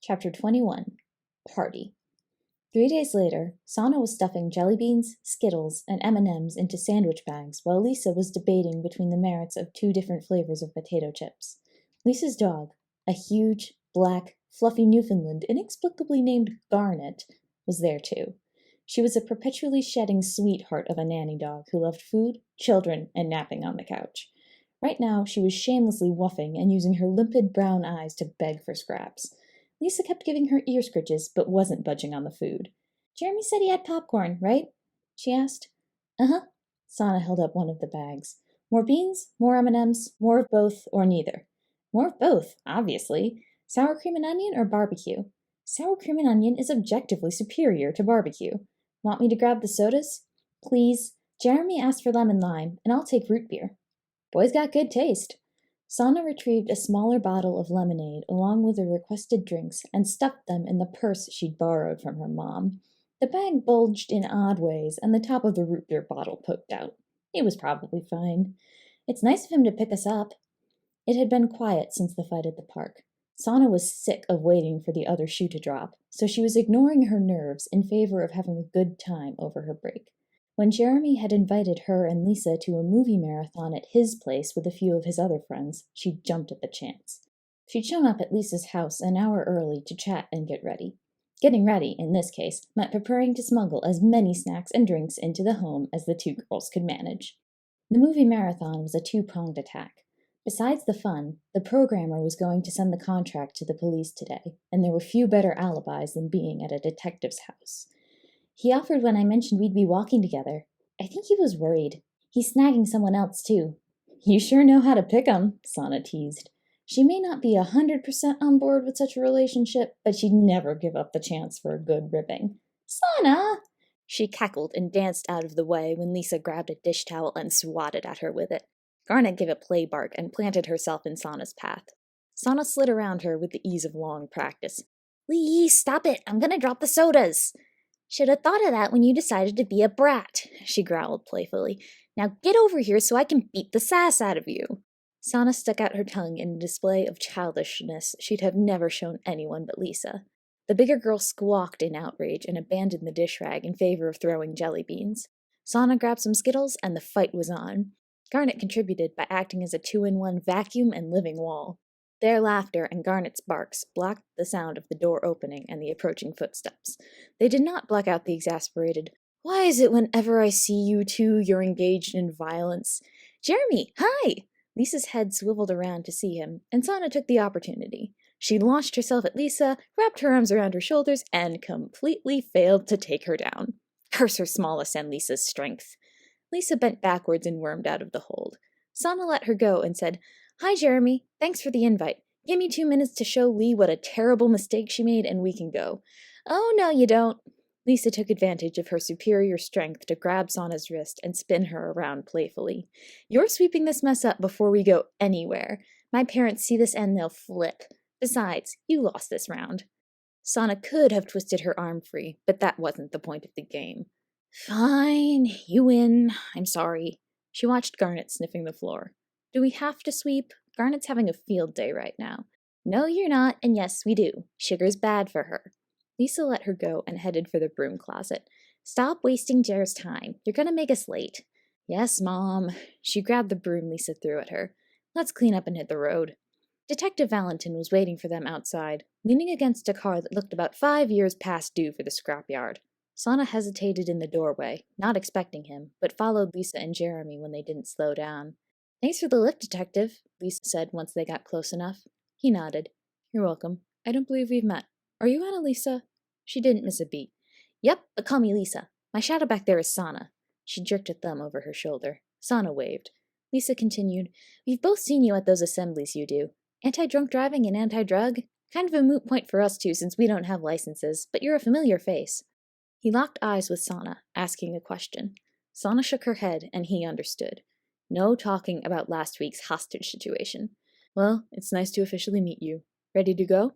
Chapter 21 Party 3 days later, Sana was stuffing jelly beans, Skittles, and M&Ms into sandwich bags while Lisa was debating between the merits of 2 different flavors of potato chips. Lisa's dog, a huge, black, fluffy Newfoundland inexplicably named Garnet, was there too. She was a perpetually shedding sweetheart of a nanny dog who loved food, children, and napping on the couch. Right now, she was shamelessly woofing and using her limpid brown eyes to beg for scraps. Lisa kept giving her ear scritches, but wasn't budging on the food. "Jeremy said he had popcorn, right?" she asked. "Uh-huh." Sana held up one of the bags. "More beans, more M&Ms, more of both, or neither?" "More of both, obviously. Sour cream and onion or barbecue?" "Sour cream and onion is objectively superior to barbecue." "Want me to grab the sodas?" "Please. Jeremy asked for lemon lime, and I'll take root beer." "Boy's got good taste." Sana retrieved a smaller bottle of lemonade along with the requested drinks and stuffed them in the purse she'd borrowed from her mom. The bag bulged in odd ways, and the top of the root beer bottle poked out. He was probably fine. "It's nice of him to pick us up." It had been quiet since the fight at the park. Sana was sick of waiting for the other shoe to drop, so she was ignoring her nerves in favor of having a good time over her break. When Jeremy had invited her and Lisa to a movie marathon at his place with a few of his other friends, she jumped at the chance. She'd shown up at Lisa's house an hour early to chat and get ready. Getting ready, in this case, meant preparing to smuggle as many snacks and drinks into the home as the 2 girls could manage. The movie marathon was a 2-pronged attack. Besides the fun, the programmer was going to send the contract to the police today, and there were few better alibis than being at a detective's house. "He offered when I mentioned we'd be walking together. I think he was worried. He's snagging someone else, too." "You sure know how to pick 'em," Sana teased. She may not be 100% on board with such a relationship, but she'd never give up the chance for a good ribbing. "Sana!" She cackled and danced out of the way when Lisa grabbed a dish towel and swatted at her with it. Garnet gave a play bark and planted herself in Sana's path. Sana slid around her with the ease of long practice. "Lee, stop it! I'm gonna drop the sodas!" "Should have thought of that when you decided to be a brat," she growled playfully. "Now get over here so I can beat the sass out of you." Sana stuck out her tongue in a display of childishness she'd have never shown anyone but Lisa. The bigger girl squawked in outrage and abandoned the dish rag in favor of throwing jelly beans. Sana grabbed some Skittles, and the fight was on. Garnet contributed by acting as a 2-in-1 vacuum and living wall. Their laughter and Garnet's barks blocked the sound of the door opening and the approaching footsteps. They did not block out the exasperated, "Why is it whenever I see you two, you're engaged in violence?" "Jeremy, hi!" Lisa's head swiveled around to see him, and Sana took the opportunity. She launched herself at Lisa, wrapped her arms around her shoulders, and completely failed to take her down. Curse her smallness and Lisa's strength. Lisa bent backwards and wormed out of the hold. Sana let her go and said, "Hi, Jeremy. Thanks for the invite. Give me 2 minutes to show Lee what a terrible mistake she made and we can go." "Oh, no, you don't." Lisa took advantage of her superior strength to grab Sana's wrist and spin her around playfully. "You're sweeping this mess up before we go anywhere. My parents see this and they'll flip. Besides, you lost this round." Sana could have twisted her arm free, but that wasn't the point of the game. "Fine, you win. I'm sorry." She watched Garnet sniffing the floor. "Do we have to sweep? Garnet's having a field day right now." "No, you're not, and yes, we do. Sugar's bad for her." Lisa let her go and headed for the broom closet. "Stop wasting Jer's time. You're gonna make us late." "Yes, Mom." She grabbed the broom Lisa threw at her. "Let's clean up and hit the road." Detective Valentin was waiting for them outside, leaning against a car that looked about 5 years past due for the scrapyard. Sana hesitated in the doorway, not expecting him, but followed Lisa and Jeremy when they didn't slow down. "Thanks for the lift, Detective," Lisa said once they got close enough. He nodded. "You're welcome. I don't believe we've met. Are you Annalisa?" She didn't miss a beat. "Yep, but call me Lisa. My shadow back there is Sana." She jerked a thumb over her shoulder. Sana waved. Lisa continued, "We've both seen you at those assemblies you do. Anti-drunk driving and anti-drug? Kind of a moot point for us two since we don't have licenses, but you're a familiar face." He locked eyes with Sana, asking a question. Sana shook her head, and he understood. No talking about last week's hostage situation. "Well, it's nice to officially meet you. Ready to go?"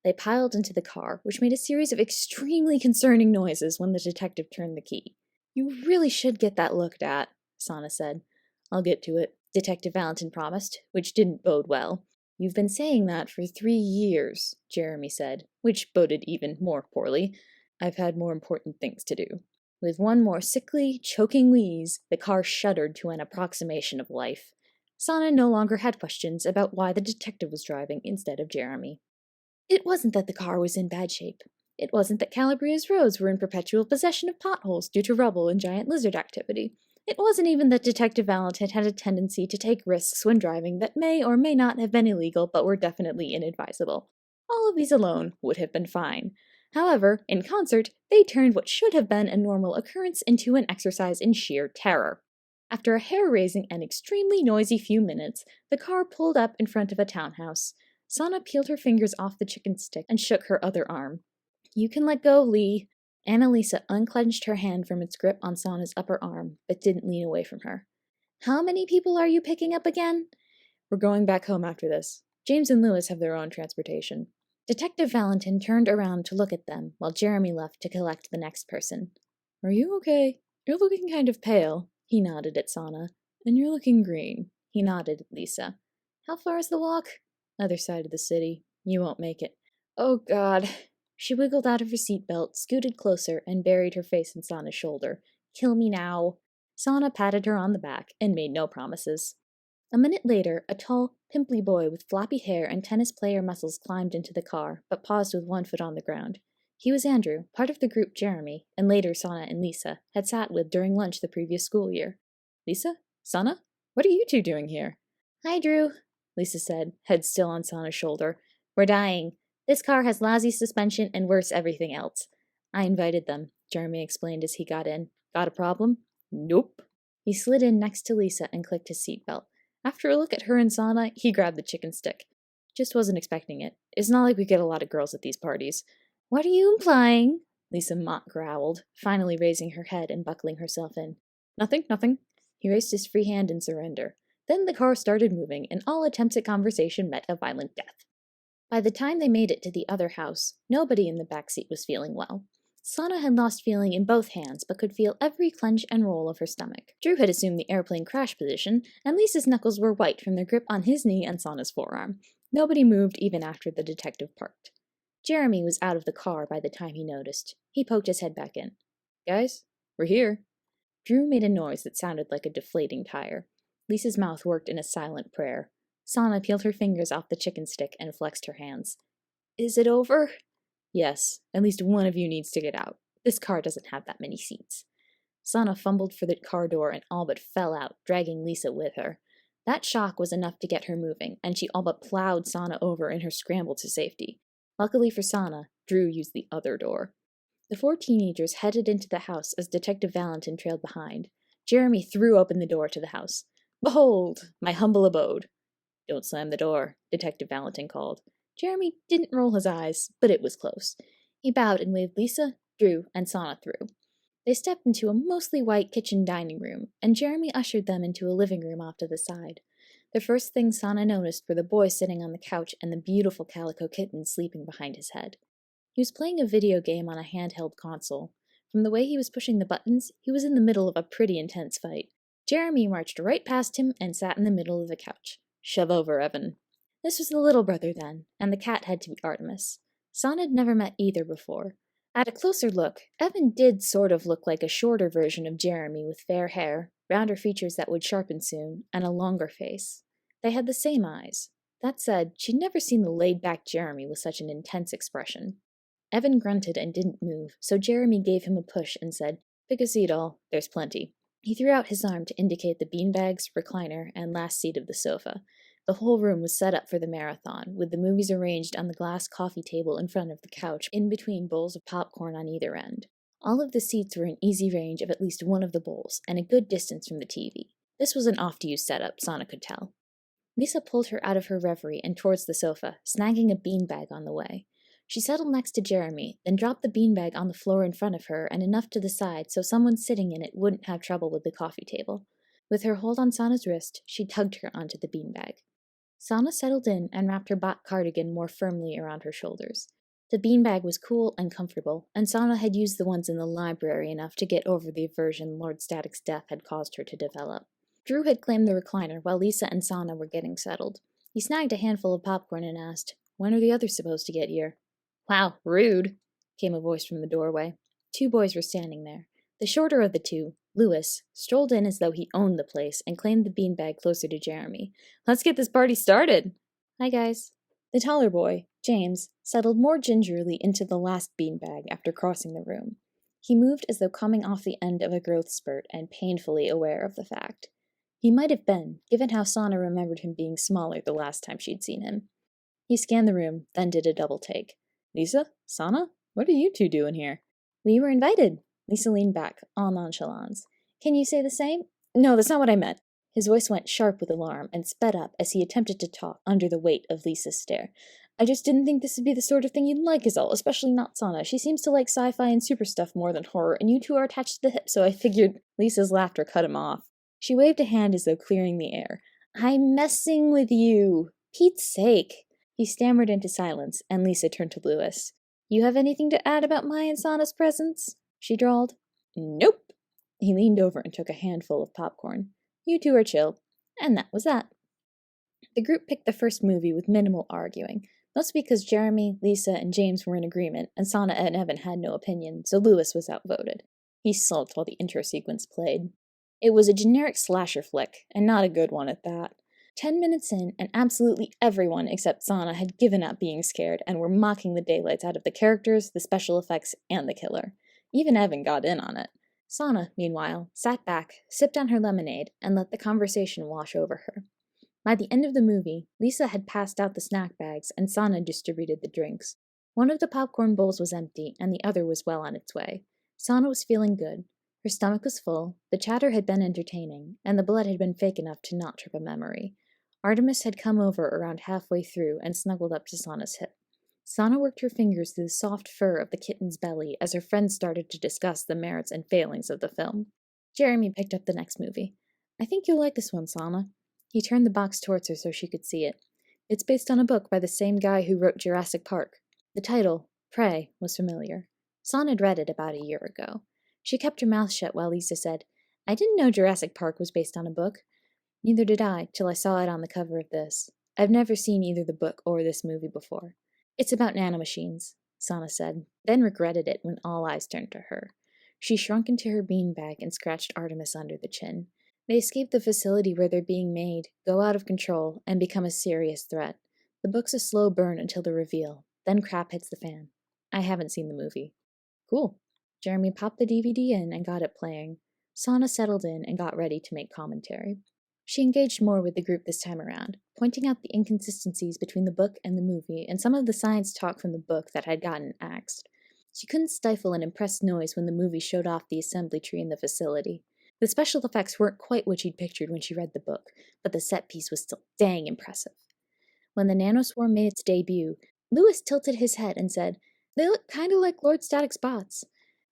They piled into the car, which made a series of extremely concerning noises when the detective turned the key. "You really should get that looked at," Sana said. "I'll get to it," Detective Valentin promised, which didn't bode well. You've been saying that for 3 years, Jeremy said, which boded even more poorly. I've had more important things to do. With one more sickly, choking wheeze, the car shuddered to an approximation of life. Sana no longer had questions about why the detective was driving instead of Jeremy. It wasn't that the car was in bad shape. It wasn't that Calabria's roads were in perpetual possession of potholes due to rubble and giant lizard activity. It wasn't even that Detective Valentin had a tendency to take risks when driving that may or may not have been illegal but were definitely inadvisable. All of these alone would have been fine. However, in concert, they turned what should have been a normal occurrence into an exercise in sheer terror. After a hair-raising and extremely noisy few minutes, the car pulled up in front of a townhouse. Sana peeled her fingers off the chicken stick and shook her other arm. You can let go, Lee. Annalisa unclenched her hand from its grip on Sana's upper arm, but didn't lean away from her. How many people are you picking up again? We're going back home after this. James and Lewis have their own transportation. Detective Valentin turned around to look at them, while Jeremy left to collect the next person. Are you okay? You're looking kind of pale. He nodded at Sana. And you're looking green. He nodded at Lisa. How far is the walk? Other side of the city. You won't make it. Oh, God. She wiggled out of her seatbelt, scooted closer, and buried her face in Sana's shoulder. Kill me now. Sana patted her on the back and made no promises. A minute later, a tall, pimply boy with floppy hair and tennis player muscles climbed into the car, but paused with one foot on the ground. He was Andrew, part of the group Jeremy, and later Sana and Lisa, had sat with during lunch the previous school year. Lisa? Sana? What are you two doing here? Hi, Drew, Lisa said, head still on Sana's shoulder. We're dying. This car has lousy suspension and worse everything else. I invited them, Jeremy explained as he got in. Got a problem? Nope. He slid in next to Lisa and clicked his seatbelt. After a look at her and Sana, he grabbed the chicken stick. Just wasn't expecting it. It's not like we get a lot of girls at these parties. What are you implying? Lisa mock growled, finally raising her head and buckling herself in. Nothing, nothing. He raised his free hand in surrender. Then the car started moving, and all attempts at conversation met a violent death. By the time they made it to the other house, nobody in the back seat was feeling well. Sana had lost feeling in both hands, but could feel every clench and roll of her stomach. Drew had assumed the airplane crash position, and Lisa's knuckles were white from their grip on his knee and Sana's forearm. Nobody moved even after the detective parked. Jeremy was out of the car by the time he noticed. He poked his head back in. Guys, we're here. Drew made a noise that sounded like a deflating tire. Lisa's mouth worked in a silent prayer. Sana peeled her fingers off the chicken stick and flexed her hands. Is it over? Yes, at least one of you needs to get out. This car doesn't have that many seats. Sana fumbled for the car door and all but fell out, dragging Lisa with her. That shock was enough to get her moving, and she all but plowed Sana over in her scramble to safety. Luckily for Sana, Drew used the other door. The 4 teenagers headed into the house as Detective Valentin trailed behind. Jeremy threw open the door to the house. Behold, my humble abode. Don't slam the door, Detective Valentin called. Jeremy didn't roll his eyes, but it was close. He bowed and waved Lisa, Drew, and Sana through. They stepped into a mostly white kitchen dining room, and Jeremy ushered them into a living room off to the side. The first thing Sana noticed were the boy sitting on the couch and the beautiful calico kitten sleeping behind his head. He was playing a video game on a handheld console. From the way he was pushing the buttons, he was in the middle of a pretty intense fight. Jeremy marched right past him and sat in the middle of the couch. Shove over, Evan. This was the little brother then, and the cat had to be Artemis. Sana had never met either before. At a closer look, Evan did sort of look like a shorter version of Jeremy with fair hair, rounder features that would sharpen soon, and a longer face. They had the same eyes. That said, she'd never seen the laid-back Jeremy with such an intense expression. Evan grunted and didn't move, so Jeremy gave him a push and said, Pick a seat, all. There's plenty. He threw out his arm to indicate the beanbags, recliner, and last seat of the sofa. The whole room was set up for the marathon, with the movies arranged on the glass coffee table in front of the couch, in between bowls of popcorn on either end. All of the seats were in easy range of at least one of the bowls, and a good distance from the TV. This was an oft-used setup, Sana could tell. Lisa pulled her out of her reverie and towards the sofa, snagging a beanbag on the way. She settled next to Jeremy, then dropped the beanbag on the floor in front of her and enough to the side so someone sitting in it wouldn't have trouble with the coffee table. With her hold on Sana's wrist, she tugged her onto the beanbag. Sana settled in and wrapped her bot cardigan more firmly around her shoulders. The beanbag was cool and comfortable, and Sana had used the ones in the library enough to get over the aversion Lord Static's death had caused her to develop. Drew had claimed the recliner while Lisa and Sana were getting settled. He snagged a handful of popcorn and asked, "When are the others supposed to get here?" "Wow, rude," came a voice from the doorway. 2 boys were standing there. The shorter of the 2, Lewis, strolled in as though he owned the place and claimed the beanbag closer to Jeremy. "Let's get this party started!" "Hi, guys." The taller boy, James, settled more gingerly into the last beanbag after crossing the room. He moved as though coming off the end of a growth spurt and painfully aware of the fact. He might have been, given how Sana remembered him being smaller the last time she'd seen him. He scanned the room, then did a double take. "Lisa? Sana? What are you 2 doing here?" "We were invited." Lisa leaned back, all nonchalance. "Can you say the same?" "No, that's not what I meant." His voice went sharp with alarm and sped up as he attempted to talk under the weight of Lisa's stare. "I just didn't think this would be the sort of thing you'd like is all, especially not Sana. She seems to like sci-fi and super stuff more than horror, and you 2 are attached to the hip, so I figured—" Lisa's laughter cut him off. She waved a hand as though clearing the air. "I'm messing with you. Pete's sake." He stammered into silence, and Lisa turned to Lewis. "You have anything to add about my and Sana's presence?" she drawled. "Nope." He leaned over and took a handful of popcorn. "You 2 are chill." And that was that. The group picked the first movie with minimal arguing, mostly because Jeremy, Lisa, and James were in agreement, and Sana and Evan had no opinion, so Lewis was outvoted. He sulked while the intro sequence played. It was a generic slasher flick, and not a good one at that. 10 minutes in, and absolutely everyone except Sana had given up being scared and were mocking the daylights out of the characters, the special effects, and the killer. Even Evan got in on it. Sana, meanwhile, sat back, sipped on her lemonade, and let the conversation wash over her. By the end of the movie, Lisa had passed out the snack bags, and Sana distributed the drinks. One of the popcorn bowls was empty, and the other was well on its way. Sana was feeling good. Her stomach was full, the chatter had been entertaining, and the blood had been fake enough to not trip a memory. Artemis had come over around halfway through and snuggled up to Sana's hip. Sana worked her fingers through the soft fur of the kitten's belly as her friends started to discuss the merits and failings of the film. Jeremy picked up the next movie. "I think you'll like this one, Sana." He turned the box towards her so she could see it. "It's based on a book by the same guy who wrote Jurassic Park." The title, Prey, was familiar. Sana had read it about a year ago. She kept her mouth shut while Lisa said, "I didn't know Jurassic Park was based on a book." "Neither did I, till I saw it on the cover of this. I've never seen either the book or this movie before." "It's about nanomachines," Sana said, then regretted it when all eyes turned to her. She shrunk into her beanbag and scratched Artemis under the chin. "They escape the facility where they're being made, go out of control, and become a serious threat. The book's a slow burn until the reveal. Then crap hits the fan. I haven't seen the movie." "Cool." Jeremy popped the DVD in and got it playing. Sana settled in and got ready to make commentary. She engaged more with the group this time around, pointing out the inconsistencies between the book and the movie and some of the science talk from the book that had gotten axed. She couldn't stifle an impressed noise when the movie showed off the assembly tree in the facility. The special effects weren't quite what she'd pictured when she read the book, but the set piece was still dang impressive. When the nanoswarm made its debut, Lewis tilted his head and said, "They look kind of like Lord Static's bots."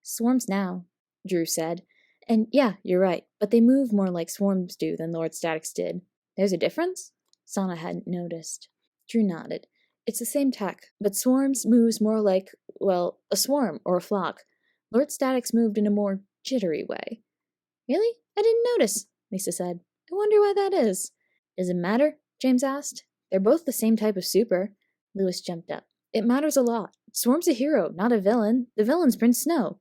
"Swarms now," Drew said. "And yeah, you're right, but they move more like swarms do than Lord Static's did." "There's a difference?" Sana hadn't noticed. Drew nodded. "It's the same tech, but swarms moves more like, well, a swarm or a flock. Lord Static's moved in a more jittery way." "Really? I didn't notice," Lisa said. "I wonder why that is." "Does it matter?" James asked. "They're both the same type of super." Lewis jumped up. "It matters a lot. Swarm's a hero, not a villain. The villain's Prince Snow.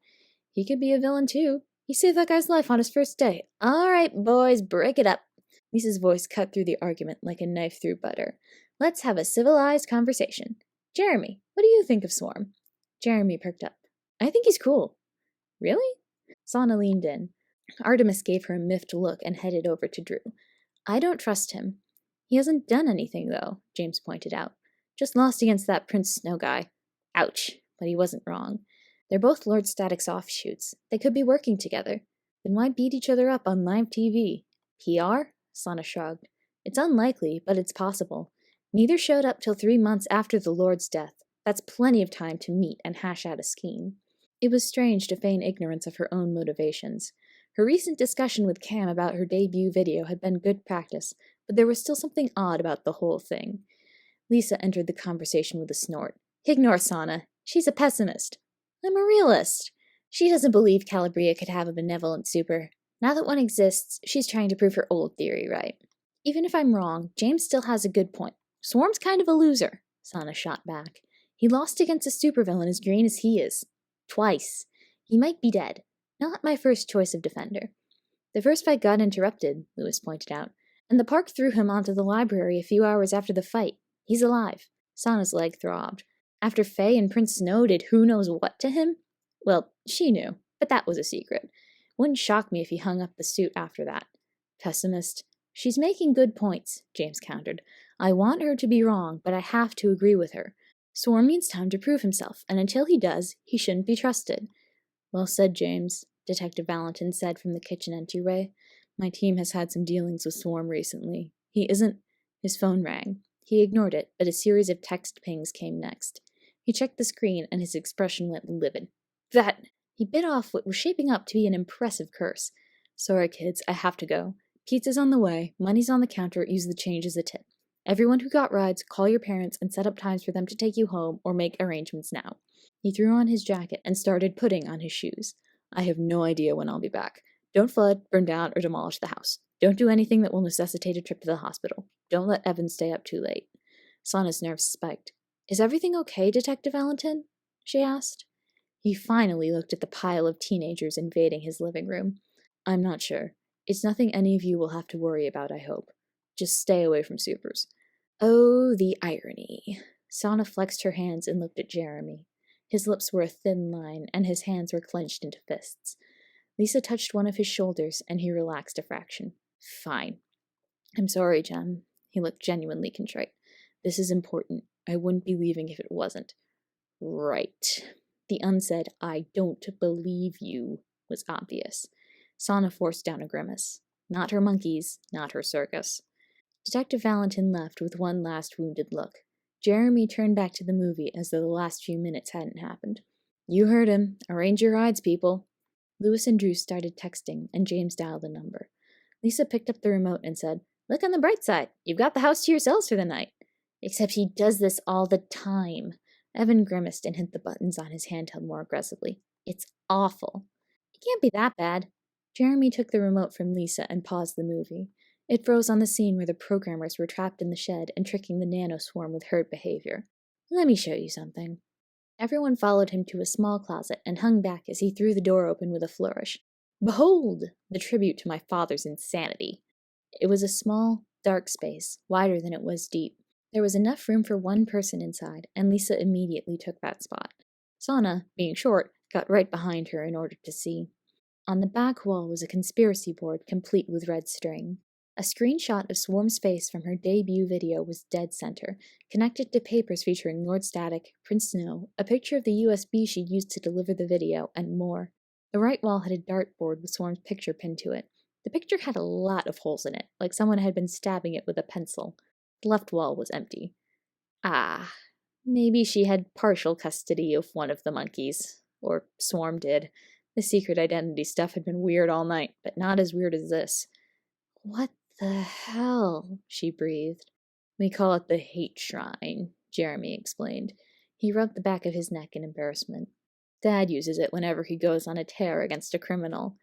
He could be a villain too. He saved that guy's life on his first day." "All right, boys, break it up." Lisa's voice cut through the argument like a knife through butter. "Let's have a civilized conversation. Jeremy, what do you think of Swarm?" Jeremy perked up. "I think he's cool." "Really?" Sana leaned in. Artemis gave her a miffed look and headed over to Drew. "I don't trust him." "He hasn't done anything, though," James pointed out. "Just lost against that Prince Snow guy." Ouch, but he wasn't wrong. They're both Lord Static's offshoots. They could be working together. Then why beat each other up on live TV? PR? Sana shrugged. "It's unlikely, but it's possible. Neither showed up till 3 months after the Lord's death. That's plenty of time to meet and hash out a scheme." It was strange to feign ignorance of her own motivations. Her recent discussion with Cam about her debut video had been good practice, but there was still something odd about the whole thing. Lisa entered the conversation with a snort. "Ignore Sana. She's a pessimist." "I'm a realist." "She doesn't believe Calabria could have a benevolent super. Now that one exists, she's trying to prove her old theory right." "Even if I'm wrong, James still has a good point. Swarm's kind of a loser, Sana shot back. He lost against a supervillain as green as he is. Twice. He might be dead. Not my first choice of defender. The first fight got interrupted, Lewis pointed out, and the park threw him onto the library a few hours after the fight. He's alive. Sana's leg throbbed. After Faye and Prince Snow did who knows what to him? Well, she knew, but that was a secret. Wouldn't shock me if he hung up the suit after that. Pessimist. She's making good points, James countered. I want her to be wrong, but I have to agree with her. Swarm needs time to prove himself, and until he does, he shouldn't be trusted. Well said, James, Detective Valentin said from the kitchen entryway. My team has had some dealings with Swarm recently. He isn't... His phone rang. He ignored it, but a series of text pings came next. He checked the screen, and his expression went livid. That... He bit off what was shaping up to be an impressive curse. Sorry, kids, I have to go. Pizza's on the way, money's on the counter, use the change as a tip. Everyone who got rides, call your parents and set up times for them to take you home or make arrangements now. He threw on his jacket and started putting on his shoes. I have no idea when I'll be back. Don't flood, burn down, or demolish the house. Don't do anything that will necessitate a trip to the hospital. Don't let Evan stay up too late. Sana's nerves spiked. Is everything okay, Detective Valentin? She asked. He finally looked at the pile of teenagers invading his living room. I'm not sure. It's nothing any of you will have to worry about, I hope. Just stay away from supers. Oh, the irony. Sana flexed her hands and looked at Jeremy. His lips were a thin line, and his hands were clenched into fists. Lisa touched one of his shoulders, and he relaxed a fraction. Fine. I'm sorry, Jem. He looked genuinely contrite. This is important. I wouldn't be leaving if it wasn't. Right. The unsaid, I don't believe you, was obvious. Sana forced down a grimace. Not her monkeys, not her circus. Detective Valentin left with one last wounded look. Jeremy turned back to the movie as though the last few minutes hadn't happened. You heard him. Arrange your rides, people. Lewis and Drew started texting, and James dialed a number. Lisa picked up the remote and said, Look on the bright side. You've got the house to yourselves for the night. Except he does this all the time. Evan grimaced and hit the buttons on his handheld more aggressively. It's awful. It can't be that bad. Jeremy took the remote from Lisa and paused the movie. It froze on the scene where the programmers were trapped in the shed and tricking the nanoswarm with herd behavior. Let me show you something. Everyone followed him to a small closet and hung back as he threw the door open with a flourish. Behold, the tribute to my father's insanity. It was a small, dark space, wider than it was deep. There was enough room for one person inside, and Lisa immediately took that spot. Sana, being short, got right behind her in order to see. On the back wall was a conspiracy board complete with red string. A screenshot of Swarm's face from her debut video was dead center, connected to papers featuring Lord Static, Prince Snow, a picture of the USB she'd used to deliver the video, and more. The right wall had a dartboard with Swarm's picture pinned to it. The picture had a lot of holes in it, like someone had been stabbing it with a pencil. The left wall was empty. Ah, maybe she had partial custody of one of the monkeys. Or Swarm did. The secret identity stuff had been weird all night, but not as weird as this. What the hell? She breathed. We call it the hate shrine, Jeremy explained. He rubbed the back of his neck in embarrassment. Dad uses it whenever he goes on a tear against a criminal.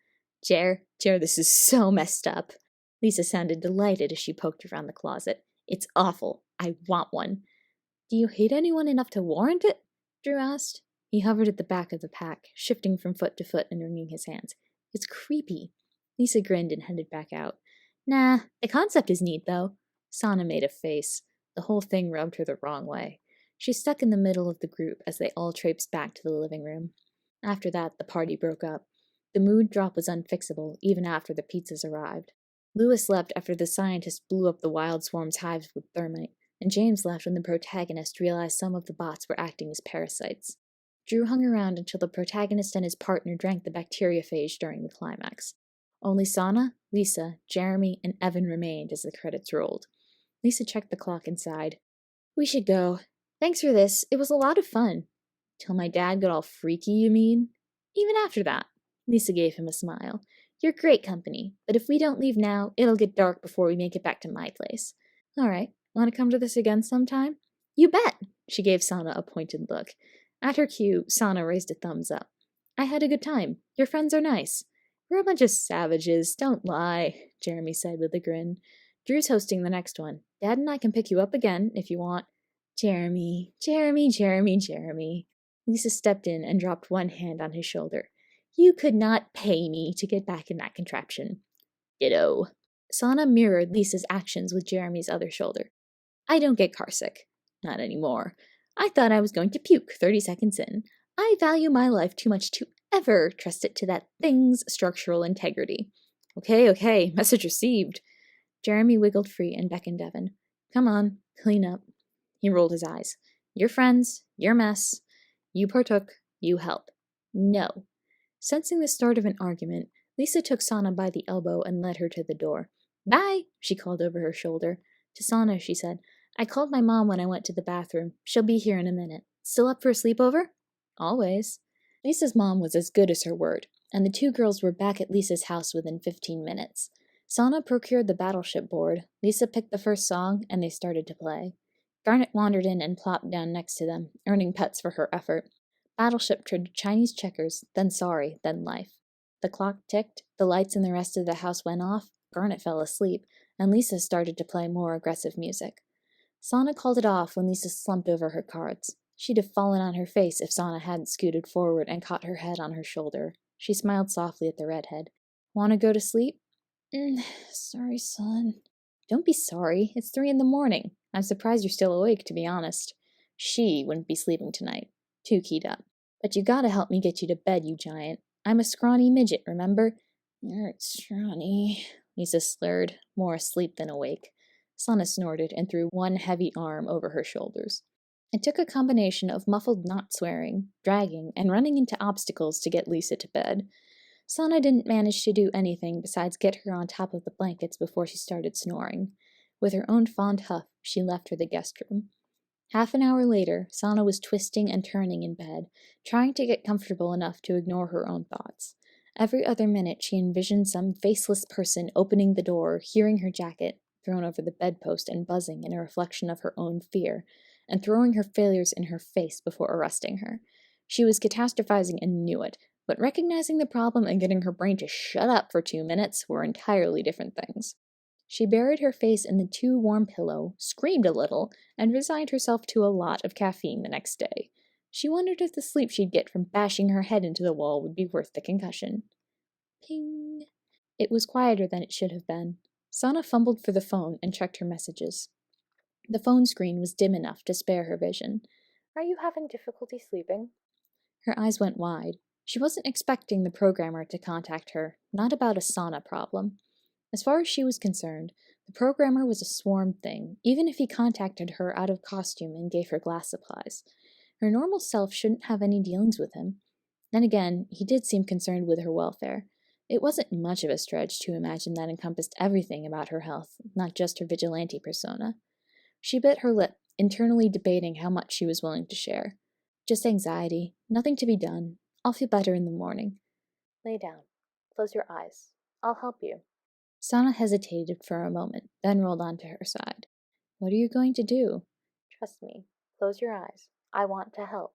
Jer, this is so messed up. Lisa sounded delighted as she poked around the closet. It's awful. I want one. Do you hate anyone enough to warrant it? Drew asked. He hovered at the back of the pack, shifting from foot to foot and wringing his hands. It's creepy. Lisa grinned and headed back out. Nah, the concept is neat, though. Sana made a face. The whole thing rubbed her the wrong way. She stuck in the middle of the group as they all traipsed back to the living room. After that, the party broke up. The mood drop was unfixable, even after the pizzas arrived. Lewis left after the scientist blew up the wild swarm's hives with thermite, and James left when the protagonist realized some of the bots were acting as parasites. Drew hung around until the protagonist and his partner drank the bacteriophage during the climax. Only Sana, Lisa, Jeremy, and Evan remained as the credits rolled. Lisa checked the clock and sighed. We should go. Thanks for this. It was a lot of fun. Till my dad got all freaky, you mean? Even after that. Lisa gave him a smile. You're great company, but if we don't leave now, it'll get dark before we make it back to my place. All right, want to come to this again sometime? You bet! She gave Sana a pointed look. At her cue, Sana raised a thumbs up. I had a good time. Your friends are nice. We're a bunch of savages, don't lie, Jeremy said with a grin. Drew's hosting the next one. Dad and I can pick you up again if you want. Jeremy, Jeremy, Jeremy, Jeremy. Lisa stepped in and dropped one hand on his shoulder. You could not pay me to get back in that contraption. Ditto. Sana mirrored Lisa's actions with Jeremy's other shoulder. I don't get carsick. Not anymore. I thought I was going to puke 30 seconds in. I value my life too much to ever trust it to that thing's structural integrity. Okay, message received. Jeremy wiggled free and beckoned Devon. Come on, clean up. He rolled his eyes. Your friends, your mess. You partook, you help. No. Sensing the start of an argument, Lisa took Sana by the elbow and led her to the door. Bye, she called over her shoulder. To Sana, she said, I called my mom when I went to the bathroom. She'll be here in a minute. Still up for a sleepover? Always. Lisa's mom was as good as her word, and the two girls were back at Lisa's house within 15 minutes. Sana procured the battleship board, Lisa picked the first song, and they started to play. Garnet wandered in and plopped down next to them, earning pets for her effort. Battleship traded Chinese checkers, then sorry, then life. The clock ticked, the lights in the rest of the house went off, Garnet fell asleep, and Lisa started to play more aggressive music. Sana called it off when Lisa slumped over her cards. She'd have fallen on her face if Sana hadn't scooted forward and caught her head on her shoulder. She smiled softly at the redhead. Want to go to sleep? Sorry, son. Don't be sorry. It's 3 a.m. I'm surprised you're still awake, to be honest. She wouldn't be sleeping tonight. Too keyed up. But you gotta help me get you to bed, you giant. I'm a scrawny midget, remember? You're scrawny, Lisa slurred, more asleep than awake. Sana snorted and threw one heavy arm over her shoulders. It took a combination of muffled not swearing, dragging, and running into obstacles to get Lisa to bed. Sana didn't manage to do anything besides get her on top of the blankets before she started snoring. With her own fond huff, she left for the guest room. Half an hour later, Sana was twisting and turning in bed, trying to get comfortable enough to ignore her own thoughts. Every other minute she envisioned some faceless person opening the door, hearing her jacket thrown over the bedpost and buzzing in a reflection of her own fear, and throwing her failures in her face before arresting her. She was catastrophizing and knew it, but recognizing the problem and getting her brain to shut up for 2 minutes were entirely different things. She buried her face in the too warm pillow, screamed a little, and resigned herself to a lot of caffeine the next day. She wondered if the sleep she'd get from bashing her head into the wall would be worth the concussion. Ping. It was quieter than it should have been. Sana fumbled for the phone and checked her messages. The phone screen was dim enough to spare her vision. Are you having difficulty sleeping? Her eyes went wide. She wasn't expecting the programmer to contact her, not about a Sana problem. As far as she was concerned, the programmer was a sworn thing, even if he contacted her out of costume and gave her glass supplies. Her normal self shouldn't have any dealings with him. Then again, he did seem concerned with her welfare. It wasn't much of a stretch to imagine that encompassed everything about her health, not just her vigilante persona. She bit her lip, internally debating how much she was willing to share. Just anxiety, nothing to be done. I'll feel better in the morning. Lay down. Close your eyes. I'll help you. Sana hesitated for a moment, then rolled onto her side. What are you going to do? Trust me. Close your eyes. I want to help.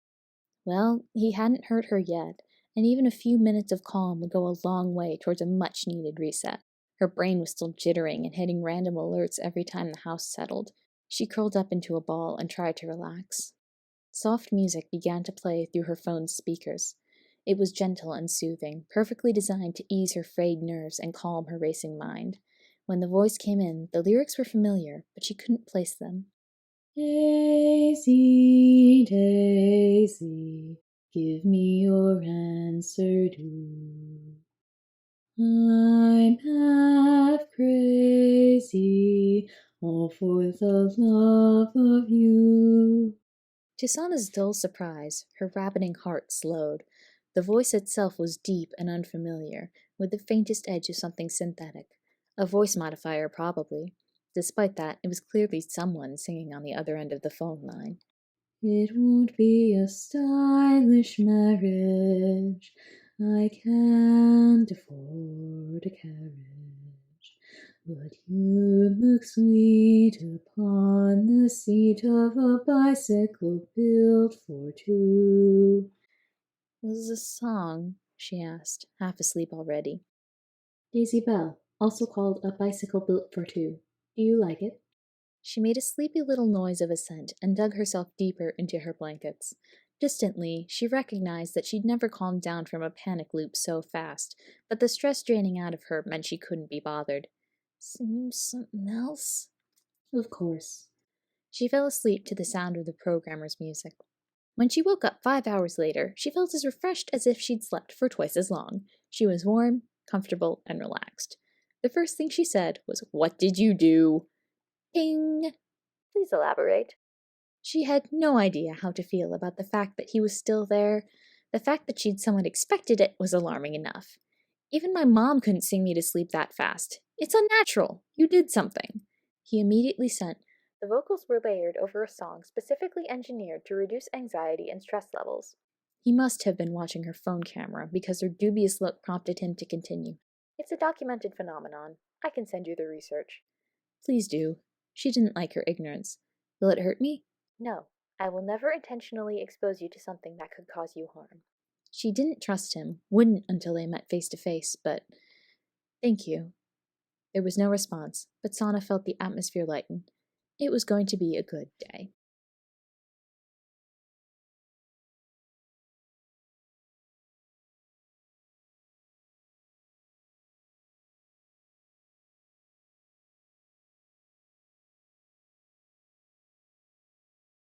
Well, he hadn't hurt her yet, and even a few minutes of calm would go a long way towards a much-needed reset. Her brain was still jittering and hitting random alerts every time the house settled. She curled up into a ball and tried to relax. Soft music began to play through her phone's speakers. It was gentle and soothing, perfectly designed to ease her frayed nerves and calm her racing mind. When the voice came in, the lyrics were familiar, but she couldn't place them. Daisy, Daisy, give me your answer too. I'm half crazy, all for the love of you. To Sana's dull surprise, her rabbiting heart slowed. The voice itself was deep and unfamiliar, with the faintest edge of something synthetic. A voice modifier, probably. Despite that, it was clearly someone singing on the other end of the phone line. It won't be a stylish marriage. I can't afford a carriage. But you look sweet upon the seat of a bicycle built for two. What is this song? She asked, half asleep already. Daisy Bell, also called A Bicycle Built for Two. Do you like it? She made a sleepy little noise of assent and dug herself deeper into her blankets. Distantly, she recognized that she'd never calmed down from a panic loop so fast, but the stress draining out of her meant she couldn't be bothered. Something else? Of course. She fell asleep to the sound of the programmer's music. When she woke up 5 hours later, she felt as refreshed as if she'd slept for twice as long. She was warm, comfortable, and relaxed. The first thing she said was, "What did you do?" Ping! Please elaborate. She had no idea how to feel about the fact that he was still there. The fact that she'd somewhat expected it was alarming enough. Even my mom couldn't sing me to sleep that fast. It's unnatural. You did something. He immediately sent. The vocals were layered over a song specifically engineered to reduce anxiety and stress levels. He must have been watching her phone camera because her dubious look prompted him to continue. It's a documented phenomenon. I can send you the research. Please do. She didn't like her ignorance. Will it hurt me? No. I will never intentionally expose you to something that could cause you harm. She didn't trust him, wouldn't until they met face to face, but... Thank you. There was no response, but Sana felt the atmosphere lighten. It was going to be a good day.